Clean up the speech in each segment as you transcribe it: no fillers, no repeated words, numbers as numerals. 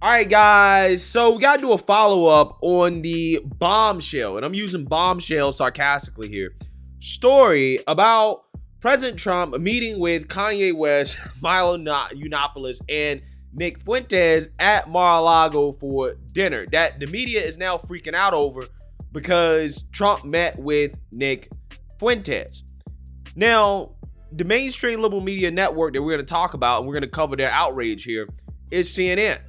All right, guys. So we got to do a follow-up on the bombshell, and I'm using bombshell sarcastically here. Story about President Trump meeting with Kanye West, Milo Yiannopoulos, and Nick Fuentes at Mar-a-Lago for dinner. That the media is now freaking out over because Trump met with Nick Fuentes. Now, the mainstream liberal media network that we're going to talk about, and we're going to cover their outrage here, is CNN.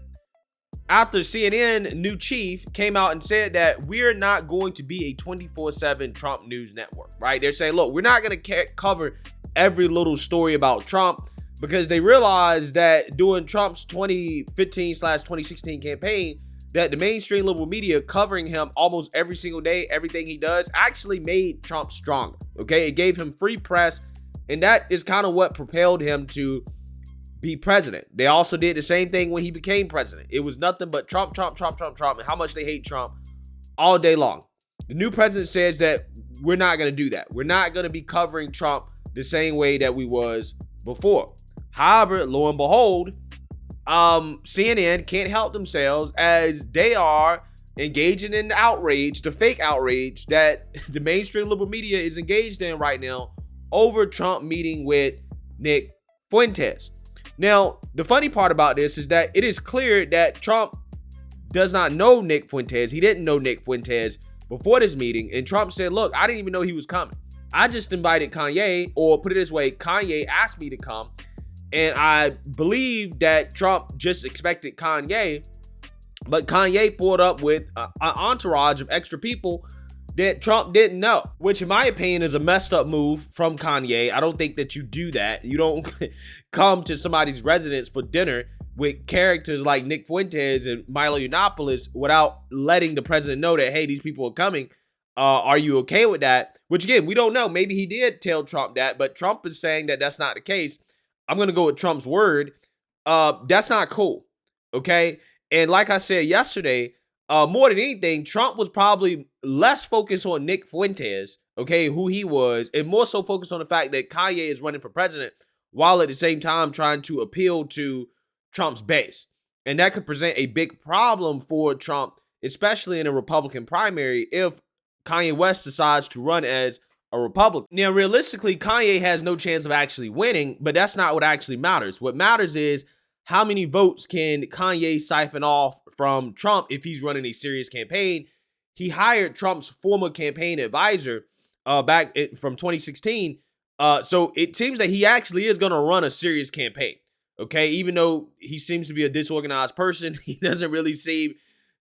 After CNN new chief came out and said that we're not going to be a 24/7 Trump news network, right? They're saying, look, we're not going to cover every little story about Trump because they realized that during Trump's 2015/2016 campaign, that the mainstream liberal media covering him almost every single day, everything he does, actually made Trump stronger, okay? It gave him free press, and that is kind of what propelled him to be president. They also did the same thing when he became president. It was nothing but Trump, and how much they hate Trump all day long. The new president says that we're not going to do that. We're not going to be covering Trump the same way that we was before. However, lo and behold, CNN can't help themselves as they are engaging in the outrage, the fake outrage that the mainstream liberal media is engaged in right now over Trump meeting with Nick Fuentes. Now, the funny part about this is that it is clear that Trump does not know Nick Fuentes. He didn't know Nick Fuentes before this meeting. And Trump said, look, I didn't even know he was coming. I just invited Kanye, or put it this way, Kanye asked me to come. And I believe that Trump just expected Kanye, but Kanye pulled up with an entourage of extra people that Trump didn't know, which in my opinion is a messed up move from Kanye. I don't think that you do that. You don't come to somebody's residence for dinner with characters like Nick Fuentes and Milo Yiannopoulos without letting the president know that, hey, these people are coming. Are you okay with that? Which again, we don't know. Maybe he did tell Trump that, but Trump is saying that that's not the case. I'm going to go with Trump's word. That's not cool. Okay. And like I said yesterday, more than anything, Trump was probably less focused on Nick Fuentes, okay, who he was, and more so focused on the fact that Kanye is running for president while at the same time trying to appeal to Trump's base. And that could present a big problem for Trump, especially in a Republican primary, if Kanye West decides to run as a Republican. Now, realistically, Kanye has no chance of actually winning, but that's not what actually matters. What matters is how many votes can Kanye siphon off from Trump if he's running a serious campaign. He hired Trump's former campaign advisor back from 2016. So it seems that he actually is going to run a serious campaign. Okay, even though he seems to be a disorganized person, he doesn't really seem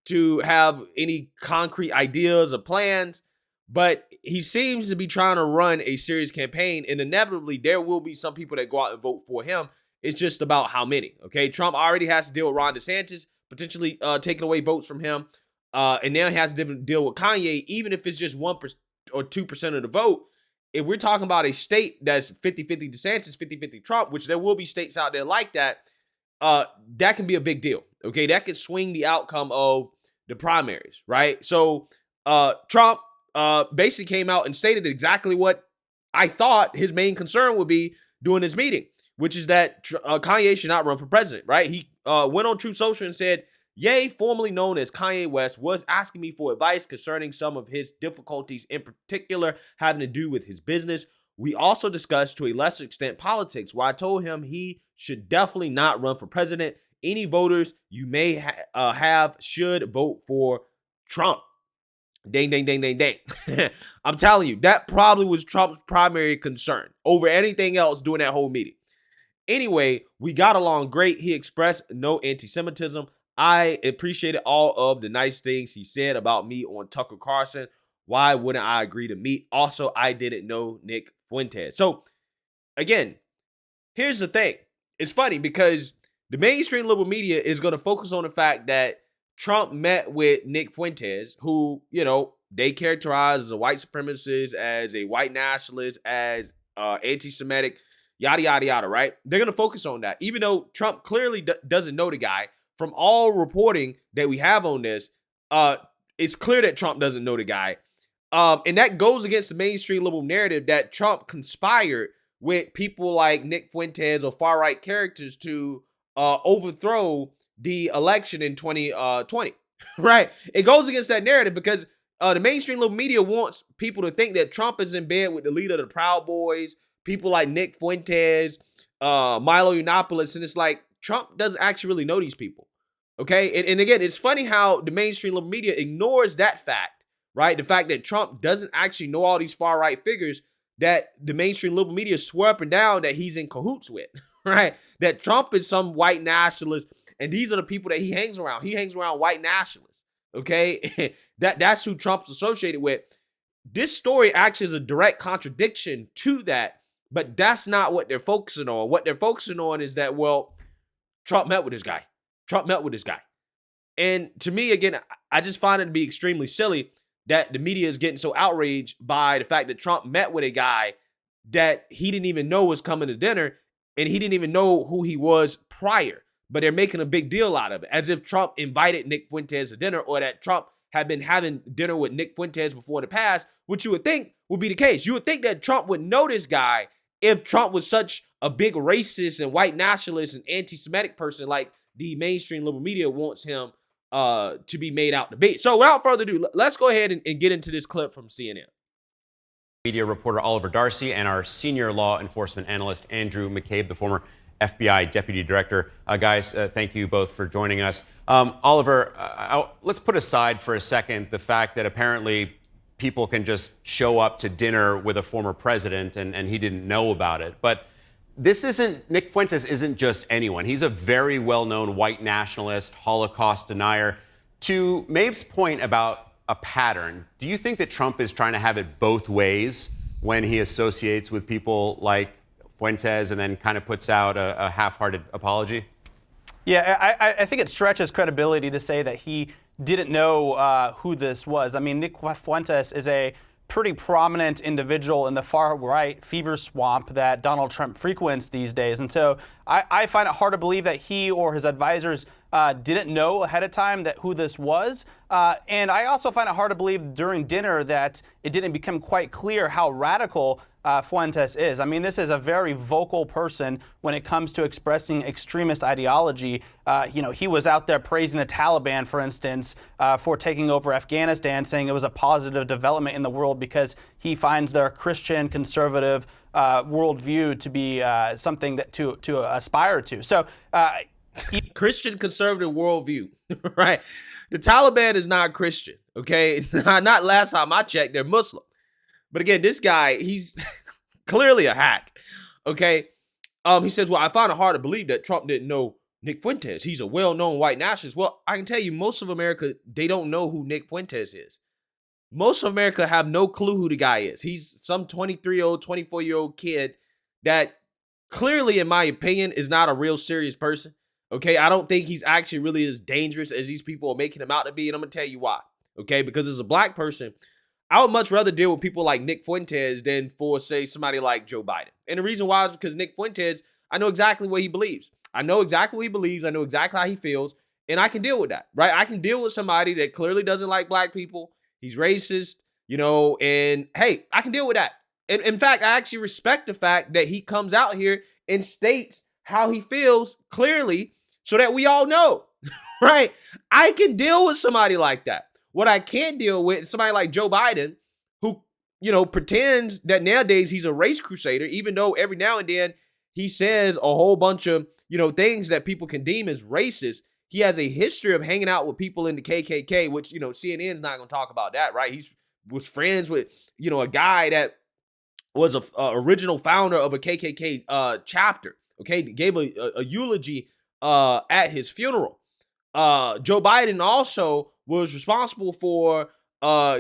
to have any concrete ideas or plans, but he seems to be trying to run a serious campaign, and inevitably there will be some people that go out and vote for him. It's just about how many. Okay, Trump already has to deal with Ron DeSantis, potentially taking away votes from him. And now he has to deal with Kanye, even if it's just 1% or 2% of the vote. If we're talking about a state that's 50-50 DeSantis, 50-50 Trump, which there will be states out there like that, that can be a big deal. Okay, that could swing the outcome of the primaries, right? So Trump basically came out and stated exactly what I thought his main concern would be during this meeting, which is that Kanye should not run for president, right? He went on Truth Social and said, Ye, formerly known as Kanye West, was asking me for advice concerning some of his difficulties, in particular having to do with his business. We also discussed to a lesser extent politics, where I told him he should definitely not run for president. Any voters you may have should vote for Trump. Ding, ding, ding, ding, ding. I'm telling you, that probably was Trump's primary concern over anything else during that whole meeting. Anyway, we got along great. He expressed no anti-Semitism. I appreciated all of the nice things he said about me on Tucker Carlson. Why wouldn't I agree to meet? Also, I didn't know Nick Fuentes. So, again, here's the thing. It's funny because the mainstream liberal media is going to focus on the fact that Trump met with Nick Fuentes, who, you know, they characterize as a white supremacist, as a white nationalist, as anti-Semitic, yada, yada, yada, right? They're going to focus on that. Even though Trump clearly doesn't know the guy, from all reporting that we have on this, it's clear that Trump doesn't know the guy. And that goes against the mainstream liberal narrative that Trump conspired with people like Nick Fuentes or far-right characters to overthrow the election in 2020, right? It goes against that narrative because the mainstream little media wants people to think that Trump is in bed with the leader of the Proud Boys, people like Nick Fuentes, Milo Yiannopoulos, and it's like Trump doesn't actually really know these people, okay? And again, it's funny how the mainstream little media ignores that fact, right? The fact that Trump doesn't actually know all these far-right figures that the mainstream liberal media swear up and down that he's in cahoots with, right? That Trump is some white nationalist, and these are the people that he hangs around. He hangs around white nationalists, okay? That's who Trump's associated with. This story actually is a direct contradiction to that, but that's not what they're focusing on. What they're focusing on is that, well, Trump met with this guy. Trump met with this guy. And to me, again, I just find it to be extremely silly that the media is getting so outraged by the fact that Trump met with a guy that he didn't even know was coming to dinner, and he didn't even know who he was prior. But they're making a big deal out of it, as if Trump invited Nick Fuentes to dinner, or that Trump had been having dinner with Nick Fuentes before in the past, which you would think would be the case. You would think that Trump would know this guy if Trump was such a big racist and white nationalist and anti-Semitic person like the mainstream liberal media wants him to be made out to be. So without further ado, let's go ahead and get into this clip from CNN. Media reporter Oliver Darcy and our senior law enforcement analyst Andrew McCabe, the former FBI deputy director. Guys, thank you both for joining us. Oliver, let's put aside for a second the fact that apparently people can just show up to dinner with a former president and he didn't know about it. But Nick Fuentes isn't just anyone. He's a very well-known white nationalist, Holocaust denier. To Maeve's point about a pattern, do you think that Trump is trying to have it both ways when he associates with people like Fuentes and then kind of puts out a half-hearted apology? Yeah, I think it stretches credibility to say that he didn't know who this was. I mean, Nick Fuentes is a pretty prominent individual in the far-right fever swamp that Donald Trump frequents these days. And so I find it hard to believe that he or his advisors didn't know ahead of time that who this was. And I also find it hard to believe during dinner that it didn't become quite clear how radical Fuentes is. I mean, this is a very vocal person when it comes to expressing extremist ideology. He was out there praising the Taliban, for instance, for taking over Afghanistan, saying it was a positive development in the world because he finds their Christian conservative worldview to be something that to aspire to. So, Christian conservative worldview, right? The Taliban is not Christian, okay? Not last time I checked, they're Muslim. But again, this guy, he's clearly a hack, okay? He says, well, I find it hard to believe that Trump didn't know Nick Fuentes. He's a well-known white nationalist. Well, I can tell you, most of America, they don't know who Nick Fuentes is. Most of America have no clue who the guy is. He's some 23-year-old, 24-year-old kid that clearly, in my opinion, is not a real serious person, okay? I don't think he's actually really as dangerous as these people are making him out to be, and I'm going to tell you why, okay? Because as a black person, I would much rather deal with people like Nick Fuentes than for, say, somebody like Joe Biden. And the reason why is because Nick Fuentes, I know exactly what he believes. I know exactly what he believes. I know exactly how he feels. And I can deal with that, right? I can deal with somebody that clearly doesn't like black people. He's racist, and hey, I can deal with that. And in fact, I actually respect the fact that he comes out here and states how he feels clearly so that we all know, right? I can deal with somebody like that. What I can't deal with is somebody like Joe Biden, who, pretends that nowadays he's a race crusader, even though every now and then he says a whole bunch of, things that people can deem as racist. He has a history of hanging out with people in the KKK, which, CNN is not going to talk about that, right? He was friends with, a guy that was a original founder of a KKK chapter, okay? Gave a eulogy at his funeral. Joe Biden also was responsible for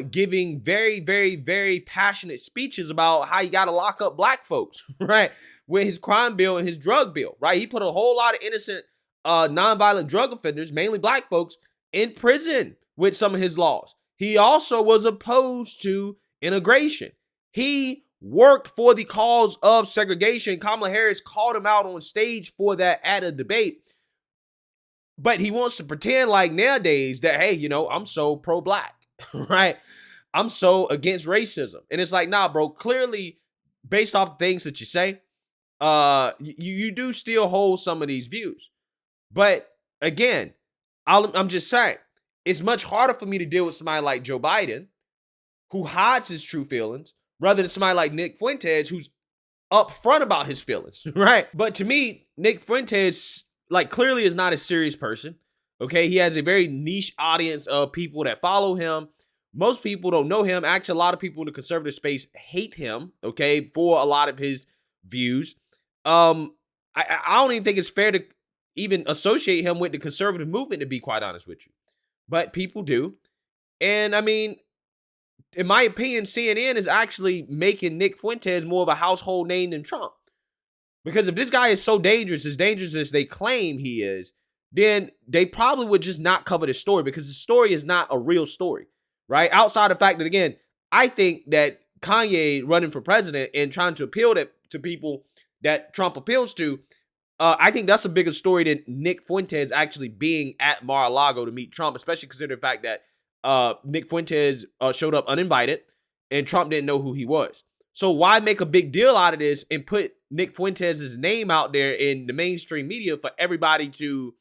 giving very, very, very passionate speeches about how you got to lock up black folks, right? With his crime bill and his drug bill, right? He put a whole lot of innocent nonviolent drug offenders, mainly black folks, in prison with some of his laws. He also was opposed to integration. He worked for the cause of segregation. Kamala Harris called him out on stage for that at a debate. But he wants to pretend like nowadays that, hey, I'm so pro-black, right? I'm so against racism. And it's like, nah, bro, clearly based off the things that you say, you do still hold some of these views. But again, I'm just saying, it's much harder for me to deal with somebody like Joe Biden, who hides his true feelings, rather than somebody like Nick Fuentes, who's upfront about his feelings, right? But to me, Nick Fuentes, like, clearly is not a serious person, okay? He has a very niche audience of people that follow him. Most people don't know him. Actually, a lot of people in the conservative space hate him, okay, for a lot of his views. I don't even think it's fair to even associate him with the conservative movement, to be quite honest with you. But people do. And I mean, in my opinion, CNN is actually making Nick Fuentes more of a household name than Trump. Because if this guy is so dangerous as they claim he is, then they probably would just not cover this story, because the story is not a real story, right? Outside the fact that, again, I think that Kanye running for president and trying to appeal to people that Trump appeals to, I think that's a bigger story than Nick Fuentes actually being at Mar-a-Lago to meet Trump, especially considering the fact that Nick Fuentes showed up uninvited and Trump didn't know who he was. So why make a big deal out of this and put Nick Fuentes' name out there in the mainstream media for everybody to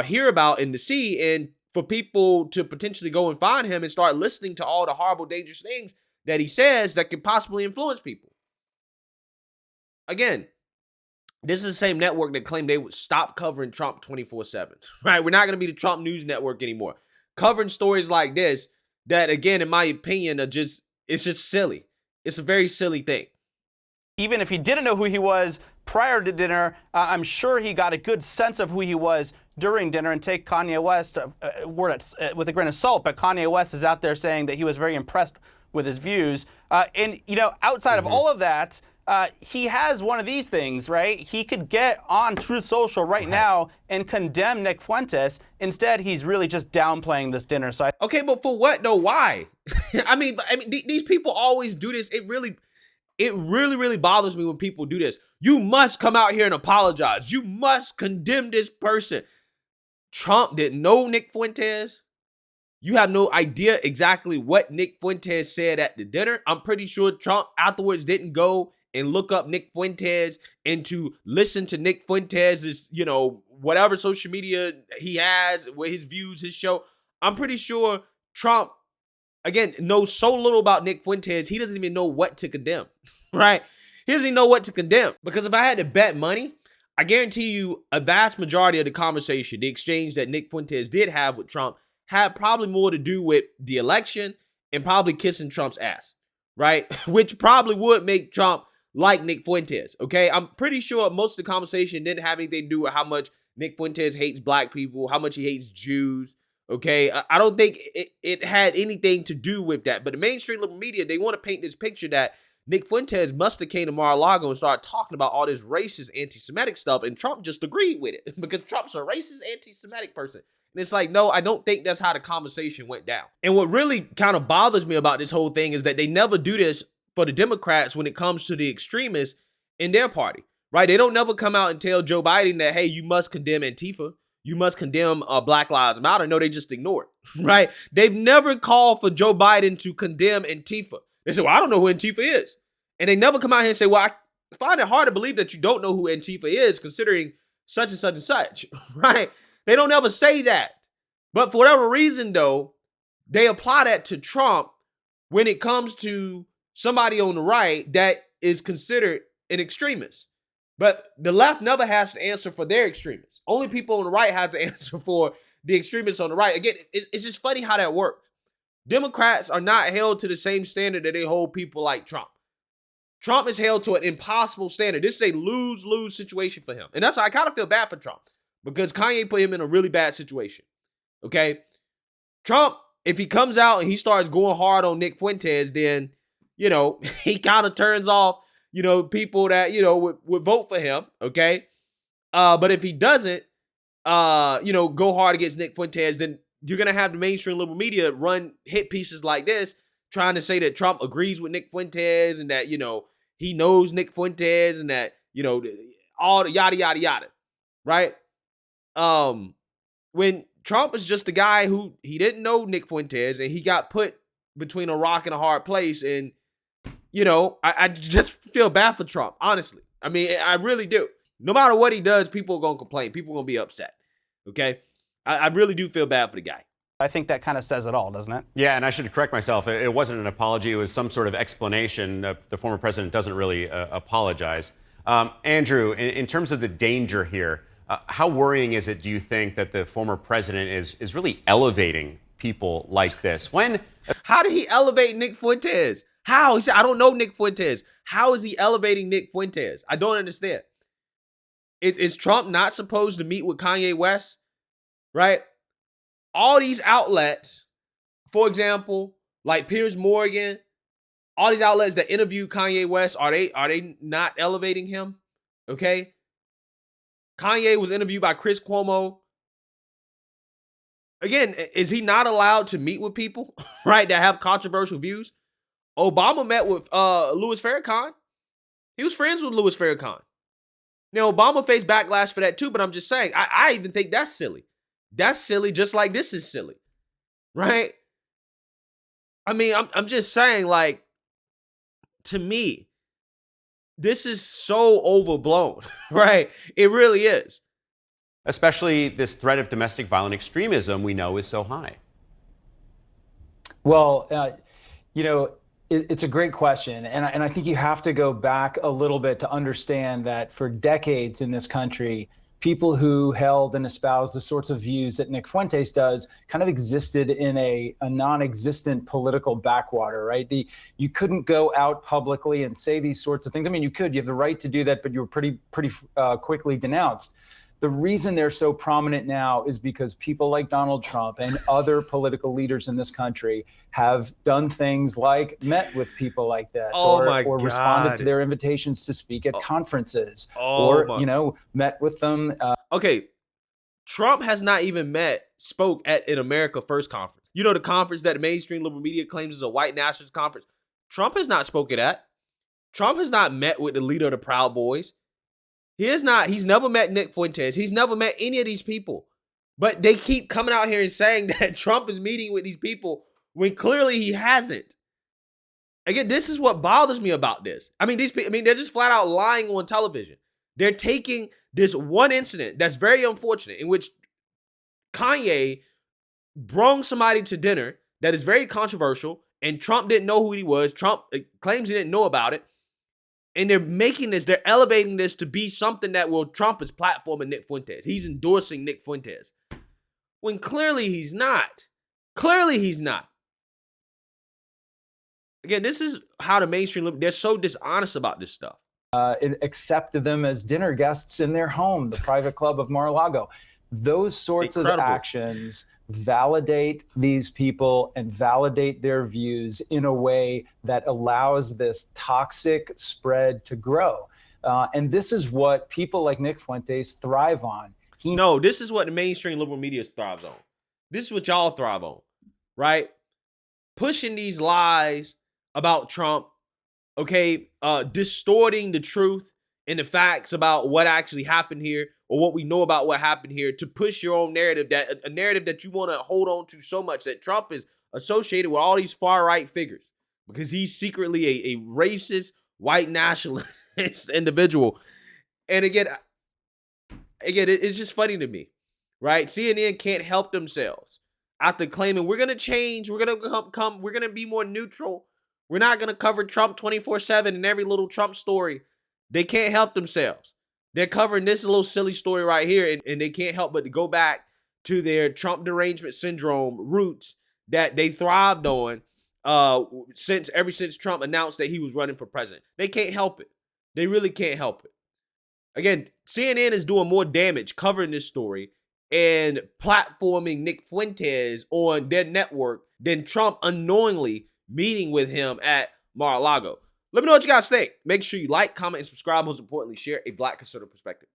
hear about and to see, and for people to potentially go and find him and start listening to all the horrible, dangerous things that he says that could possibly influence people? Again, this is the same network that claimed they would stop covering Trump 24/7, right? We're not going to be the Trump News Network anymore. Covering stories like this that, again, in my opinion, it's just silly. It's a very silly thing. Even if he didn't know who he was prior to dinner, I'm sure he got a good sense of who he was during dinner. And take Kanye West with a grain of salt, but Kanye West is out there saying that he was very impressed with his views. And, you know, outside of all of that, he has one of these things, right? He could get on Truth Social right now and condemn Nick Fuentes. Instead, he's really just downplaying this dinner. So okay, but for what though? Why? I mean, these people always do this. It really bothers me when people do this. You must come out here and apologize. You must condemn this person. Trump didn't know Nick Fuentes. You have no idea exactly what Nick Fuentes said at the dinner. I'm pretty sure Trump afterwards didn't go and look up Nick Fuentes and to listen to Nick Fuentes' whatever social media he has, with his views, his show. I'm pretty sure Trump, again, knows so little about Nick Fuentes, he doesn't even know what to condemn, right? He doesn't even know what to condemn. Because if I had to bet money, I guarantee you a vast majority of the conversation, the exchange that Nick Fuentes did have with Trump, had probably more to do with the election and probably kissing Trump's ass, right? Which probably would make Trump like Nick Fuentes, okay? I'm pretty sure most of the conversation didn't have anything to do with how much Nick Fuentes hates black people, how much he hates Jews, okay? I don't think it had anything to do with that. But the mainstream liberal media, they want to paint this picture that Nick Fuentes must have came to Mar-a-Lago and started talking about all this racist, anti-Semitic stuff, and Trump just agreed with it because Trump's a racist, anti-Semitic person. And it's like, no, I don't think that's how the conversation went down. And what really kind of bothers me about this whole thing is that they never do this for the Democrats when it comes to the extremists in their party, right? They don't never come out and tell Joe Biden that, hey, you must condemn Antifa. You must condemn Black Lives Matter. No, they just ignore it, right? They've never called for Joe Biden to condemn Antifa. They say, well, I don't know who Antifa is. And they never come out here and say, well, I find it hard to believe that you don't know who Antifa is considering such and such and such, right? They don't ever say that. But for whatever reason, though, they apply that to Trump when it comes to somebody on the right that is considered an extremist. But the left never has to answer for their extremists. Only people on the right have to answer for the extremists on the right. Again, it's just funny how that works. Democrats are not held to the same standard that they hold people like Trump. Trump is held to an impossible standard. This is a lose-lose situation for him. And that's why I kind of feel bad for Trump, because Kanye put him in a really bad situation. Okay? Trump, if he comes out and he starts going hard on Nick Fuentes, then, he kind of turns off, people that, would vote for him. Okay? But if he doesn't, go hard against Nick Fuentes, then you're going to have the mainstream liberal media run hit pieces like this, trying to say that Trump agrees with Nick Fuentes and that, he knows Nick Fuentes and that, all the yada, yada, yada, right? When Trump is just a guy who, he didn't know Nick Fuentes and he got put between a rock and a hard place. And, I just feel bad for Trump, honestly. I mean, I really do. No matter what he does, people are going to complain. People are going to be upset, okay? I really do feel bad for the guy. I think that kind of says it all, doesn't it? Yeah, and I should correct myself. It wasn't an apology. It was some sort of explanation. The former president doesn't really apologize. Andrew, in terms of the danger here, how worrying is it, do you think, that the former president is really elevating people like this? How did he elevate Nick Fuentes? How? He said, I don't know Nick Fuentes. How is he elevating Nick Fuentes? I don't understand. Is Trump not supposed to meet with Kanye West? Right? All these outlets, for example, like Piers Morgan, all these outlets that interview Kanye West, are they not elevating him? Okay? Kanye was interviewed by Chris Cuomo. Again, is he not allowed to meet with people, right, that have controversial views? Obama met with Louis Farrakhan. He was friends with Louis Farrakhan. Now, Obama faced backlash for that too, but I'm just saying, I even think that's silly. That's silly, just like this is silly, right? I mean, I'm just saying, like, to me, this is so overblown, right? It really is. Especially this threat of domestic violent extremism we know is so high. Well, it's a great question. And I think you have to go back a little bit to understand that for decades in this country, people who held and espoused the sorts of views that Nick Fuentes does kind of existed in a non-existent political backwater, right? You couldn't go out publicly and say these sorts of things. I mean, you have the right to do that, but you were pretty quickly denounced. The reason they're so prominent now is because people like Donald Trump and other political leaders in this country have done things like met with people like this, or responded to their invitations to speak at conferences, met with them. Okay, Trump has not even spoke at an America First conference. You know, the conference that the mainstream liberal media claims is a white nationalist conference. Trump has not spoken at. Trump has not met with the leader of the Proud Boys. He's never met Nick Fuentes. He's never met any of these people. But they keep coming out here and saying that Trump is meeting with these people when clearly he hasn't. Again, this is what bothers me about this. I mean, they're just flat out lying on television. They're taking this one incident that's very unfortunate, in which Kanye brung somebody to dinner that is very controversial, and Trump didn't know who he was. Trump claims he didn't know about it. And they're elevating this to be something that will Trump is platforming Nick Fuentes. He's endorsing Nick Fuentes. When clearly he's not. Clearly he's not. Again, this is how the mainstream, they're so dishonest about this stuff. Accepted them as dinner guests in their home, the private club of Mar-a-Lago. Those sorts of actions validate these people and validate their views in a way that allows this toxic spread to grow. And this is what people like Nick Fuentes thrive on. This is what the mainstream liberal media thrives on. This is what y'all thrive on, right? Pushing these lies about Trump, distorting the truth and the facts about what actually happened here, or what we know about what happened here, to push your own narrative, that a narrative that you want to hold on to so much, that Trump is associated with all these far-right figures because he's secretly a racist, white nationalist individual. And again, it's just funny to me, right? CNN can't help themselves after claiming we're going to change, we're going to be more neutral. We're not going to cover Trump 24/7 in every little Trump story. They can't help themselves. They're covering this little silly story right here, and they can't help but to go back to their Trump derangement syndrome roots that they thrived on ever since Trump announced that he was running for president. They can't help it. They really can't help it. Again, CNN is doing more damage covering this story and platforming Nick Fuentes on their network than Trump unknowingly meeting with him at Mar-a-Lago. Let me know what you guys think. Make sure you like, comment, and subscribe. Most importantly, share a Black conservative perspective.